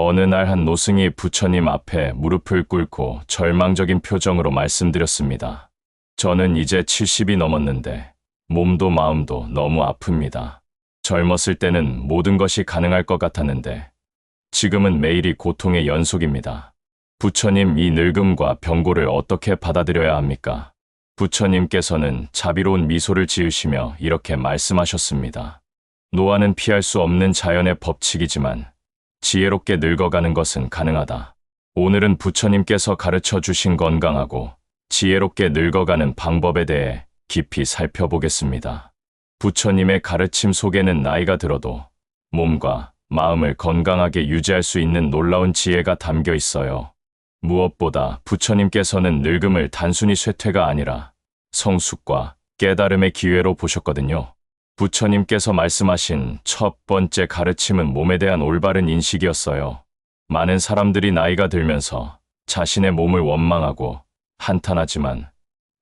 어느 날 한 노승이 부처님 앞에 무릎을 꿇고 절망적인 표정으로 말씀드렸습니다. 저는 이제 70이 넘었는데 몸도 마음도 너무 아픕니다. 젊었을 때는 모든 것이 가능할 것 같았는데 지금은 매일이 고통의 연속입니다. 부처님, 이 늙음과 병고를 어떻게 받아들여야 합니까? 부처님께서는 자비로운 미소를 지으시며 이렇게 말씀하셨습니다. 노화는 피할 수 없는 자연의 법칙이지만 지혜롭게 늙어가는 것은 가능하다. 오늘은 부처님께서 가르쳐 주신 건강하고 지혜롭게 늙어가는 방법에 대해 깊이 살펴보겠습니다. 부처님의 가르침 속에는 나이가 들어도 몸과 마음을 건강하게 유지할 수 있는 놀라운 지혜가 담겨 있어요. 무엇보다 부처님께서는 늙음을 단순히 쇠퇴가 아니라 성숙과 깨달음의 기회로 보셨거든요. 부처님께서 말씀하신 첫 번째 가르침은 몸에 대한 올바른 인식이었어요. 많은 사람들이 나이가 들면서 자신의 몸을 원망하고 한탄하지만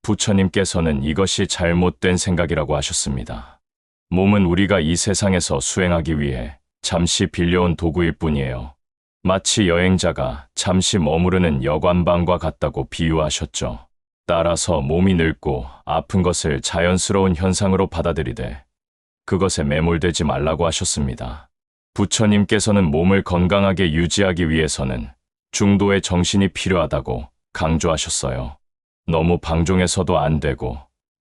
부처님께서는 이것이 잘못된 생각이라고 하셨습니다. 몸은 우리가 이 세상에서 수행하기 위해 잠시 빌려온 도구일 뿐이에요. 마치 여행자가 잠시 머무르는 여관방과 같다고 비유하셨죠. 따라서 몸이 늙고 아픈 것을 자연스러운 현상으로 받아들이되 그것에 매몰되지 말라고 하셨습니다. 부처님께서는 몸을 건강하게 유지하기 위해서는 중도의 정신이 필요하다고 강조하셨어요. 너무 방종해서도 안 되고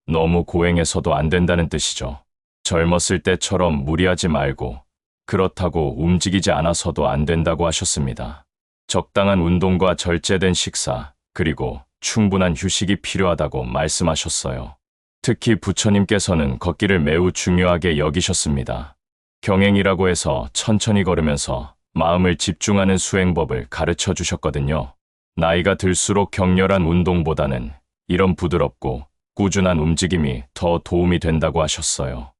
너무 고행해서도 안 된다는 뜻이죠. 젊었을 때처럼 무리하지 말고 그렇다고 움직이지 않아서도 안 된다고 하셨습니다. 적당한 운동과 절제된 식사, 그리고 충분한 휴식이 필요하다고 말씀하셨어요. 특히 부처님께서는 걷기를 매우 중요하게 여기셨습니다. 경행이라고 해서 천천히 걸으면서 마음을 집중하는 수행법을 가르쳐 주셨거든요. 나이가 들수록 격렬한 운동보다는 이런 부드럽고 꾸준한 움직임이 더 도움이 된다고 하셨어요.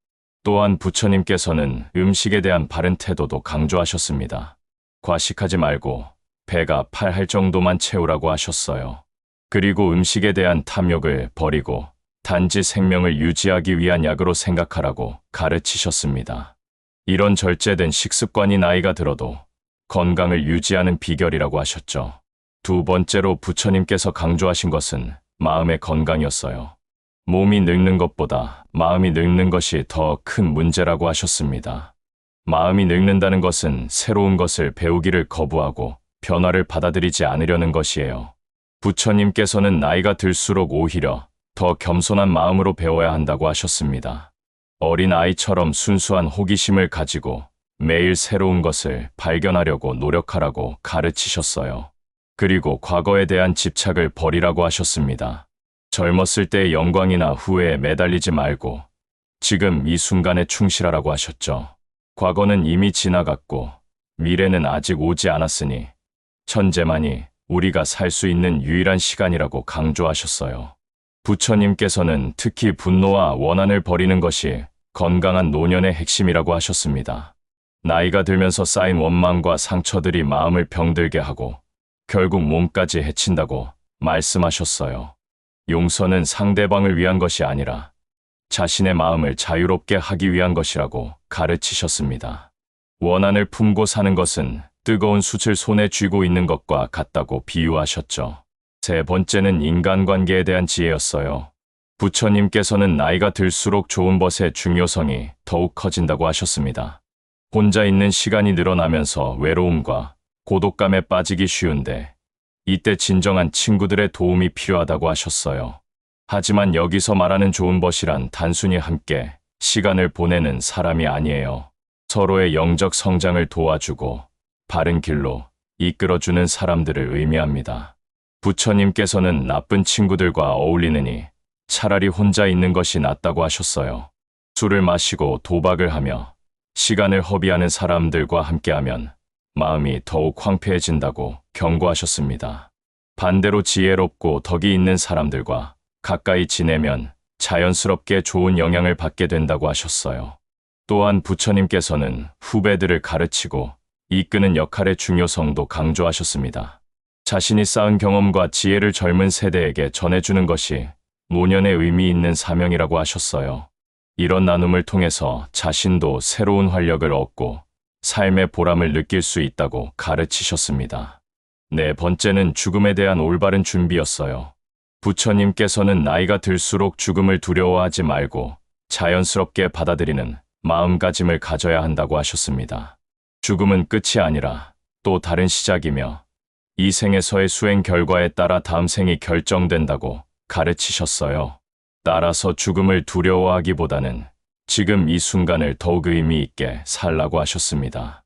또한 부처님께서는 음식에 대한 바른 태도도 강조하셨습니다. 과식하지 말고 배가 팔할 정도만 채우라고 하셨어요. 그리고 음식에 대한 탐욕을 버리고 단지 생명을 유지하기 위한 약으로 생각하라고 가르치셨습니다. 이런 절제된 식습관이 나이가 들어도 건강을 유지하는 비결이라고 하셨죠. 두 번째로 부처님께서 강조하신 것은 마음의 건강이었어요. 몸이 늙는 것보다 마음이 늙는 것이 더 큰 문제라고 하셨습니다. 마음이 늙는다는 것은 새로운 것을 배우기를 거부하고 변화를 받아들이지 않으려는 것이에요. 부처님께서는 나이가 들수록 오히려 더 겸손한 마음으로 배워야 한다고 하셨습니다. 어린 아이처럼 순수한 호기심을 가지고 매일 새로운 것을 발견하려고 노력하라고 가르치셨어요. 그리고 과거에 대한 집착을 버리라고 하셨습니다. 젊었을 때의 영광이나 후회에 매달리지 말고 지금 이 순간에 충실하라고 하셨죠. 과거는 이미 지나갔고 미래는 아직 오지 않았으니 현재만이 우리가 살 수 있는 유일한 시간이라고 강조하셨어요. 부처님께서는 특히 분노와 원한을 버리는 것이 건강한 노년의 핵심이라고 하셨습니다. 나이가 들면서 쌓인 원망과 상처들이 마음을 병들게 하고 결국 몸까지 해친다고 말씀하셨어요. 용서는 상대방을 위한 것이 아니라 자신의 마음을 자유롭게 하기 위한 것이라고 가르치셨습니다. 원한을 품고 사는 것은 뜨거운 숯을 손에 쥐고 있는 것과 같다고 비유하셨죠. 세 번째는 인간관계에 대한 지혜였어요. 부처님께서는 나이가 들수록 좋은 것의 중요성이 더욱 커진다고 하셨습니다. 혼자 있는 시간이 늘어나면서 외로움과 고독감에 빠지기 쉬운데 이때 진정한 친구들의 도움이 필요하다고 하셨어요. 하지만 여기서 말하는 좋은 것이란 단순히 함께 시간을 보내는 사람이 아니에요. 서로의 영적 성장을 도와주고 바른 길로 이끌어주는 사람들을 의미합니다. 부처님께서는 나쁜 친구들과 어울리느니 차라리 혼자 있는 것이 낫다고 하셨어요. 술을 마시고 도박을 하며 시간을 허비하는 사람들과 함께하면 마음이 더욱 황폐해진다고 경고하셨습니다. 반대로 지혜롭고 덕이 있는 사람들과 가까이 지내면 자연스럽게 좋은 영향을 받게 된다고 하셨어요. 또한 부처님께서는 후배들을 가르치고 이끄는 역할의 중요성도 강조하셨습니다. 자신이 쌓은 경험과 지혜를 젊은 세대에게 전해주는 것이 노년의 의미 있는 사명이라고 하셨어요. 이런 나눔을 통해서 자신도 새로운 활력을 얻고 삶의 보람을 느낄 수 있다고 가르치셨습니다. 네 번째는 죽음에 대한 올바른 준비였어요. 부처님께서는 나이가 들수록 죽음을 두려워하지 말고 자연스럽게 받아들이는 마음가짐을 가져야 한다고 하셨습니다. 죽음은 끝이 아니라 또 다른 시작이며 이 생에서의 수행 결과에 따라 다음 생이 결정된다고 가르치셨어요. 따라서 죽음을 두려워하기보다는 지금 이 순간을 더욱 의미 있게 살라고 하셨습니다.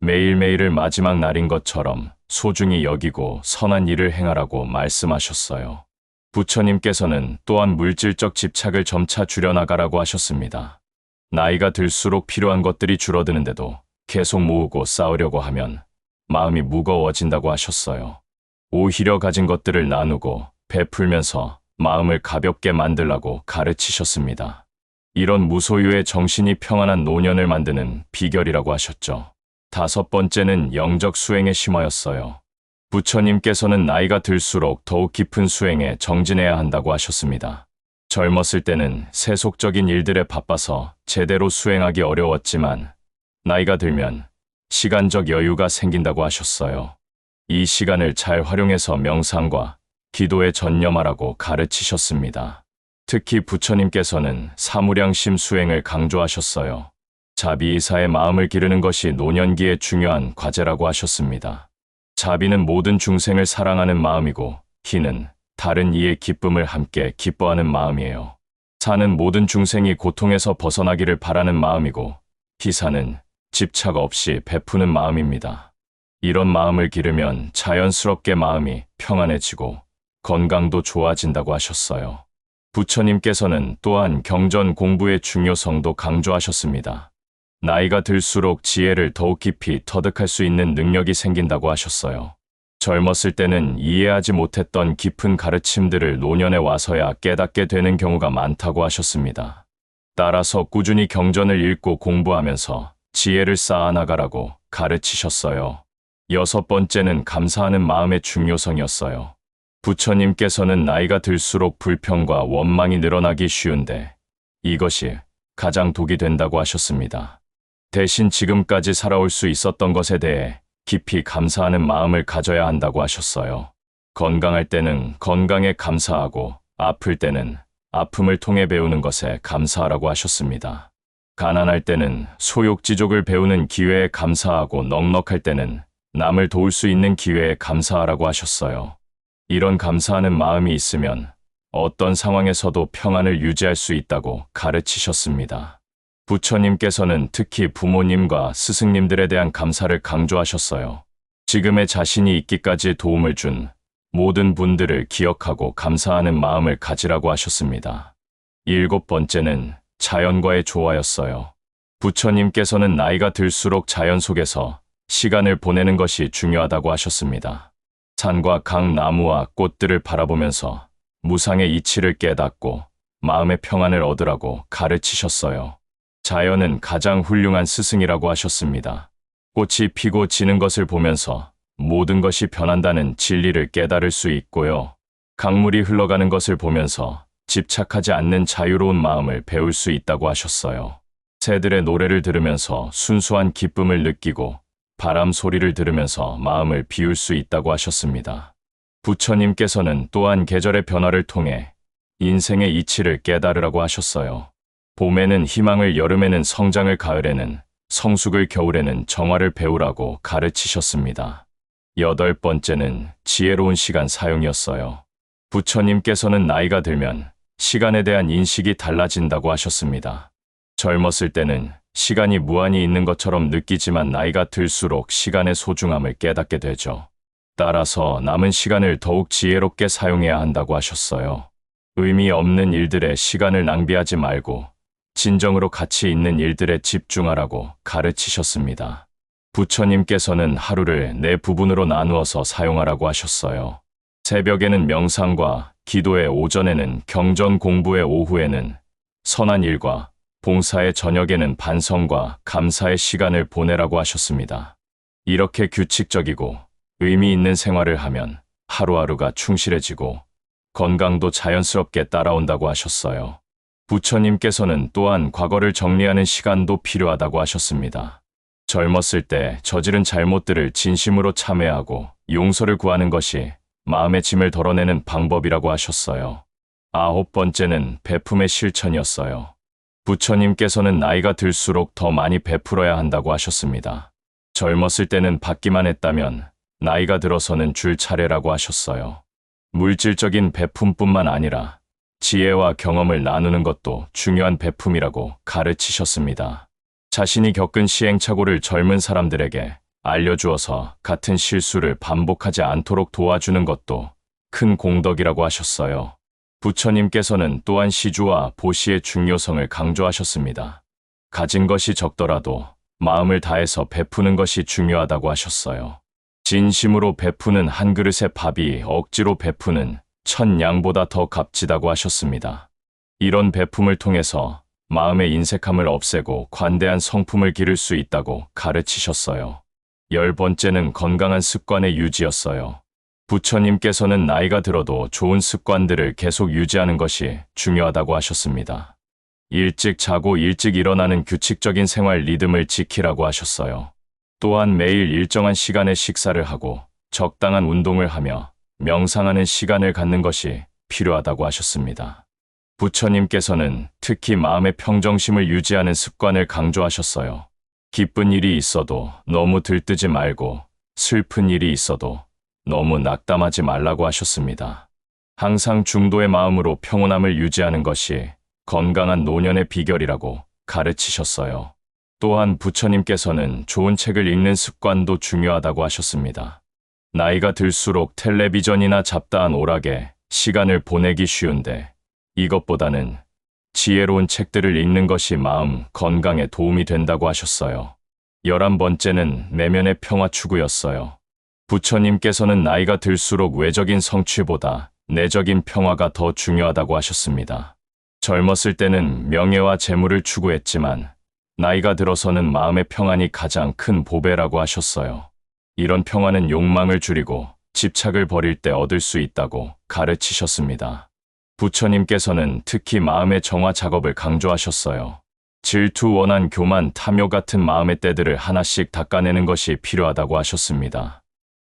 매일매일을 마지막 날인 것처럼 소중히 여기고 선한 일을 행하라고 말씀하셨어요. 부처님께서는 또한 물질적 집착을 점차 줄여나가라고 하셨습니다. 나이가 들수록 필요한 것들이 줄어드는데도 계속 모으고 쌓으려고 하면 마음이 무거워진다고 하셨어요. 오히려 가진 것들을 나누고 베풀면서 마음을 가볍게 만들라고 가르치셨습니다. 이런 무소유의 정신이 평안한 노년을 만드는 비결이라고 하셨죠. 다섯 번째는 영적 수행에 심어였어요. 부처님께서는 나이가 들수록 더욱 깊은 수행에 정진해야 한다고 하셨습니다. 젊었을 때는 세속적인 일들에 바빠서 제대로 수행하기 어려웠지만 나이가 들면 시간적 여유가 생긴다고 하셨어요. 이 시간을 잘 활용해서 명상과 기도에 전념하라고 가르치셨습니다. 특히 부처님께서는 사무량심 수행을 강조하셨어요. 자비이사의 마음을 기르는 것이 노년기의 중요한 과제라고 하셨습니다. 자비는 모든 중생을 사랑하는 마음이고 희는 다른 이의 기쁨을 함께 기뻐하는 마음이에요. 사는 모든 중생이 고통에서 벗어나기를 바라는 마음이고 희사는 집착 없이 베푸는 마음입니다. 이런 마음을 기르면 자연스럽게 마음이 평안해지고 건강도 좋아진다고 하셨어요. 부처님께서는 또한 경전 공부의 중요성도 강조하셨습니다. 나이가 들수록 지혜를 더욱 깊이 터득할 수 있는 능력이 생긴다고 하셨어요. 젊었을 때는 이해하지 못했던 깊은 가르침들을 노년에 와서야 깨닫게 되는 경우가 많다고 하셨습니다. 따라서 꾸준히 경전을 읽고 공부하면서 지혜를 쌓아나가라고 가르치셨어요. 여섯 번째는 감사하는 마음의 중요성이었어요. 부처님께서는 나이가 들수록 불평과 원망이 늘어나기 쉬운데 이것이 가장 독이 된다고 하셨습니다. 대신 지금까지 살아올 수 있었던 것에 대해 깊이 감사하는 마음을 가져야 한다고 하셨어요. 건강할 때는 건강에 감사하고 아플 때는 아픔을 통해 배우는 것에 감사하라고 하셨습니다. 가난할 때는 소욕지족을 배우는 기회에 감사하고 넉넉할 때는 남을 도울 수 있는 기회에 감사하라고 하셨어요. 이런 감사하는 마음이 있으면 어떤 상황에서도 평안을 유지할 수 있다고 가르치셨습니다. 부처님께서는 특히 부모님과 스승님들에 대한 감사를 강조하셨어요. 지금의 자신이 있기까지 도움을 준 모든 분들을 기억하고 감사하는 마음을 가지라고 하셨습니다. 일곱 번째는 자연과의 조화였어요. 부처님께서는 나이가 들수록 자연 속에서 시간을 보내는 것이 중요하다고 하셨습니다. 산과 강, 나무와 꽃들을 바라보면서 무상의 이치를 깨닫고 마음의 평안을 얻으라고 가르치셨어요. 자연은 가장 훌륭한 스승이라고 하셨습니다. 꽃이 피고 지는 것을 보면서 모든 것이 변한다는 진리를 깨달을 수 있고요. 강물이 흘러가는 것을 보면서 집착하지 않는 자유로운 마음을 배울 수 있다고 하셨어요. 새들의 노래를 들으면서 순수한 기쁨을 느끼고 바람 소리를 들으면서 마음을 비울 수 있다고 하셨습니다. 부처님께서는 또한 계절의 변화를 통해 인생의 이치를 깨달으라고 하셨어요. 봄에는 희망을, 여름에는 성장을, 가을에는 성숙을, 겨울에는 정화를 배우라고 가르치셨습니다. 여덟 번째는 지혜로운 시간 사용이었어요. 부처님께서는 나이가 들면 시간에 대한 인식이 달라진다고 하셨습니다. 젊었을 때는 시간이 무한히 있는 것처럼 느끼지만 나이가 들수록 시간의 소중함을 깨닫게 되죠. 따라서 남은 시간을 더욱 지혜롭게 사용해야 한다고 하셨어요. 의미 없는 일들에 시간을 낭비하지 말고 진정으로 가치 있는 일들에 집중하라고 가르치셨습니다. 부처님께서는 하루를 4부분으로 나누어서 사용하라고 하셨어요. 새벽에는 명상과 기도의, 오전에는 경전 공부의, 오후에는 선한 일과 봉사의, 저녁에는 반성과 감사의 시간을 보내라고 하셨습니다. 이렇게 규칙적이고 의미 있는 생활을 하면 하루하루가 충실해지고 건강도 자연스럽게 따라온다고 하셨어요. 부처님께서는 또한 과거를 정리하는 시간도 필요하다고 하셨습니다. 젊었을 때 저지른 잘못들을 진심으로 참회하고 용서를 구하는 것이 마음의 짐을 덜어내는 방법이라고 하셨어요. 9번째는 베품의 실천이었어요. 부처님께서는 나이가 들수록 더 많이 베풀어야 한다고 하셨습니다. 젊었을 때는 받기만 했다면 나이가 들어서는 줄 차례라고 하셨어요. 물질적인 베품뿐만 아니라 지혜와 경험을 나누는 것도 중요한 베품이라고 가르치셨습니다. 자신이 겪은 시행착오를 젊은 사람들에게 알려주어서 같은 실수를 반복하지 않도록 도와주는 것도 큰 공덕이라고 하셨어요. 부처님께서는 또한 시주와 보시의 중요성을 강조하셨습니다. 가진 것이 적더라도 마음을 다해서 베푸는 것이 중요하다고 하셨어요. 진심으로 베푸는 한 그릇의 밥이 억지로 베푸는 1000양보다 더 값지다고 하셨습니다. 이런 베품을 통해서 마음의 인색함을 없애고 관대한 성품을 기를 수 있다고 가르치셨어요. 10번째는 건강한 습관의 유지였어요. 부처님께서는 나이가 들어도 좋은 습관들을 계속 유지하는 것이 중요하다고 하셨습니다. 일찍 자고 일찍 일어나는 규칙적인 생활 리듬을 지키라고 하셨어요. 또한 매일 일정한 시간에 식사를 하고 적당한 운동을 하며 명상하는 시간을 갖는 것이 필요하다고 하셨습니다. 부처님께서는 특히 마음의 평정심을 유지하는 습관을 강조하셨어요. 기쁜 일이 있어도 너무 들뜨지 말고 슬픈 일이 있어도 너무 낙담하지 말라고 하셨습니다. 항상 중도의 마음으로 평온함을 유지하는 것이 건강한 노년의 비결이라고 가르치셨어요. 또한 부처님께서는 좋은 책을 읽는 습관도 중요하다고 하셨습니다. 나이가 들수록 텔레비전이나 잡다한 오락에 시간을 보내기 쉬운데 이것보다는 지혜로운 책들을 읽는 것이 마음 건강에 도움이 된다고 하셨어요. 11번째는 내면의 평화 추구였어요. 부처님께서는 나이가 들수록 외적인 성취보다 내적인 평화가 더 중요하다고 하셨습니다. 젊었을 때는 명예와 재물을 추구했지만 나이가 들어서는 마음의 평안이 가장 큰 보배라고 하셨어요. 이런 평화는 욕망을 줄이고 집착을 버릴 때 얻을 수 있다고 가르치셨습니다. 부처님께서는 특히 마음의 정화 작업을 강조하셨어요. 질투, 원한, 교만, 탐욕 같은 마음의 때들을 하나씩 닦아내는 것이 필요하다고 하셨습니다.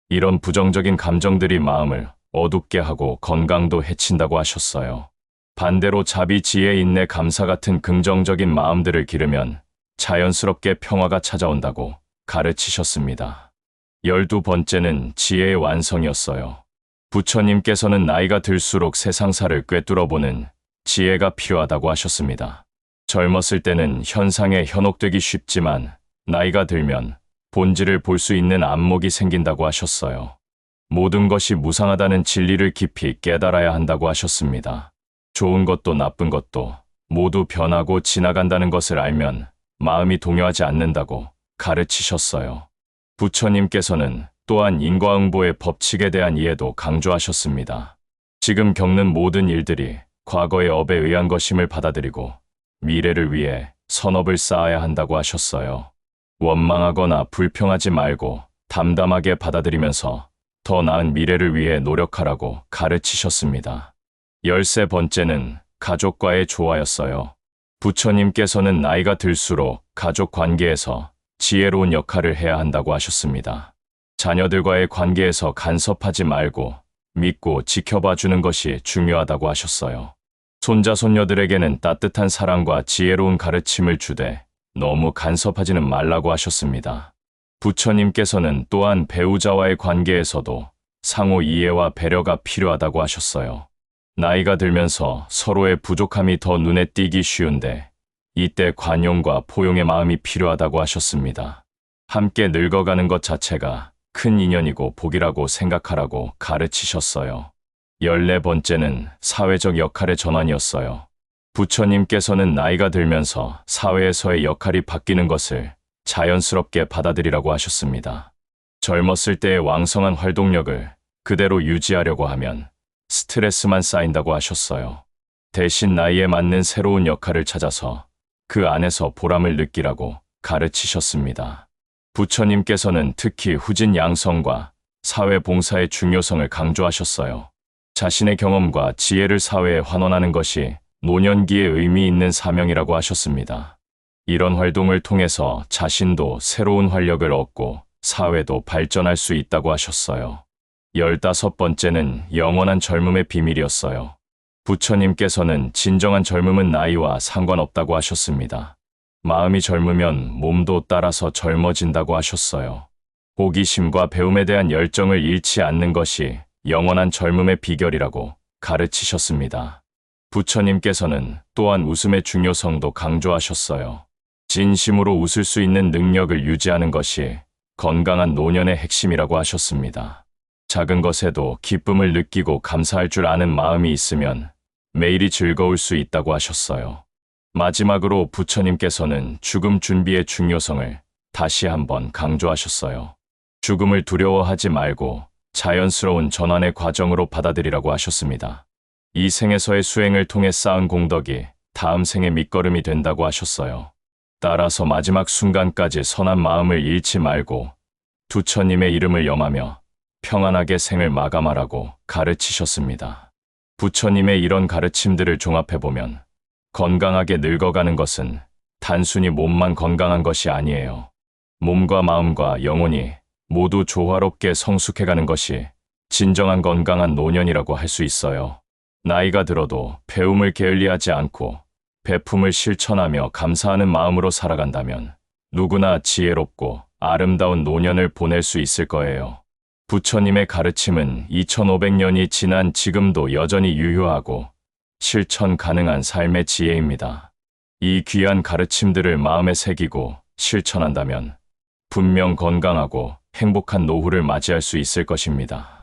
이런 부정적인 감정들이 마음을 어둡게 하고 건강도 해친다고 하셨어요. 반대로 자비, 지혜, 인내, 감사 같은 긍정적인 마음들을 기르면 자연스럽게 평화가 찾아온다고 가르치셨습니다. 12번째는 지혜의 완성이었어요. 부처님께서는 나이가 들수록 세상사를 꿰뚫어보는 지혜가 필요하다고 하셨습니다. 젊었을 때는 현상에 현혹되기 쉽지만 나이가 들면 본질을 볼 수 있는 안목이 생긴다고 하셨어요. 모든 것이 무상하다는 진리를 깊이 깨달아야 한다고 하셨습니다. 좋은 것도 나쁜 것도 모두 변하고 지나간다는 것을 알면 마음이 동요하지 않는다고 가르치셨어요. 부처님께서는 또한 인과응보의 법칙에 대한 이해도 강조하셨습니다. 지금 겪는 모든 일들이 과거의 업에 의한 것임을 받아들이고 미래를 위해 선업을 쌓아야 한다고 하셨어요. 원망하거나 불평하지 말고 담담하게 받아들이면서 더 나은 미래를 위해 노력하라고 가르치셨습니다. 13번째는 가족과의 조화였어요. 부처님께서는 나이가 들수록 가족 관계에서 지혜로운 역할을 해야 한다고 하셨습니다. 자녀들과의 관계에서 간섭하지 말고 믿고 지켜봐 주는 것이 중요하다고 하셨어요. 손자, 손녀들에게는 따뜻한 사랑과 지혜로운 가르침을 주되 너무 간섭하지는 말라고 하셨습니다. 부처님께서는 또한 배우자와의 관계에서도 상호 이해와 배려가 필요하다고 하셨어요. 나이가 들면서 서로의 부족함이 더 눈에 띄기 쉬운데 이때 관용과 포용의 마음이 필요하다고 하셨습니다. 함께 늙어가는 것 자체가 큰 인연이고 복이라고 생각하라고 가르치셨어요. 14번째는 사회적 역할의 전환이었어요. 부처님께서는 나이가 들면서 사회에서의 역할이 바뀌는 것을 자연스럽게 받아들이라고 하셨습니다. 젊었을 때의 왕성한 활동력을 그대로 유지하려고 하면 스트레스만 쌓인다고 하셨어요. 대신 나이에 맞는 새로운 역할을 찾아서 그 안에서 보람을 느끼라고 가르치셨습니다. 부처님께서는 특히 후진 양성과 사회 봉사의 중요성을 강조하셨어요. 자신의 경험과 지혜를 사회에 환원하는 것이 노년기에 의미 있는 사명이라고 하셨습니다. 이런 활동을 통해서 자신도 새로운 활력을 얻고 사회도 발전할 수 있다고 하셨어요. 15번째는 영원한 젊음의 비밀이었어요. 부처님께서는 진정한 젊음은 나이와 상관없다고 하셨습니다. 마음이 젊으면 몸도 따라서 젊어진다고 하셨어요. 호기심과 배움에 대한 열정을 잃지 않는 것이 영원한 젊음의 비결이라고 가르치셨습니다. 부처님께서는 또한 웃음의 중요성도 강조하셨어요. 진심으로 웃을 수 있는 능력을 유지하는 것이 건강한 노년의 핵심이라고 하셨습니다. 작은 것에도 기쁨을 느끼고 감사할 줄 아는 마음이 있으면 매일이 즐거울 수 있다고 하셨어요. 마지막으로 부처님께서는 죽음 준비의 중요성을 다시 한번 강조하셨어요. 죽음을 두려워하지 말고 자연스러운 전환의 과정으로 받아들이라고 하셨습니다. 이 생에서의 수행을 통해 쌓은 공덕이 다음 생의 밑거름이 된다고 하셨어요. 따라서 마지막 순간까지 선한 마음을 잃지 말고 부처님의 이름을 염하며 평안하게 생을 마감하라고 가르치셨습니다. 부처님의 이런 가르침들을 종합해보면 건강하게 늙어가는 것은 단순히 몸만 건강한 것이 아니에요. 몸과 마음과 영혼이 모두 조화롭게 성숙해가는 것이 진정한 건강한 노년이라고 할 수 있어요. 나이가 들어도 배움을 게을리하지 않고 배품을 실천하며 감사하는 마음으로 살아간다면 누구나 지혜롭고 아름다운 노년을 보낼 수 있을 거예요. 부처님의 가르침은 2500년이 지난 지금도 여전히 유효하고 실천 가능한 삶의 지혜입니다. 이 귀한 가르침들을 마음에 새기고 실천한다면 분명 건강하고 행복한 노후를 맞이할 수 있을 것입니다.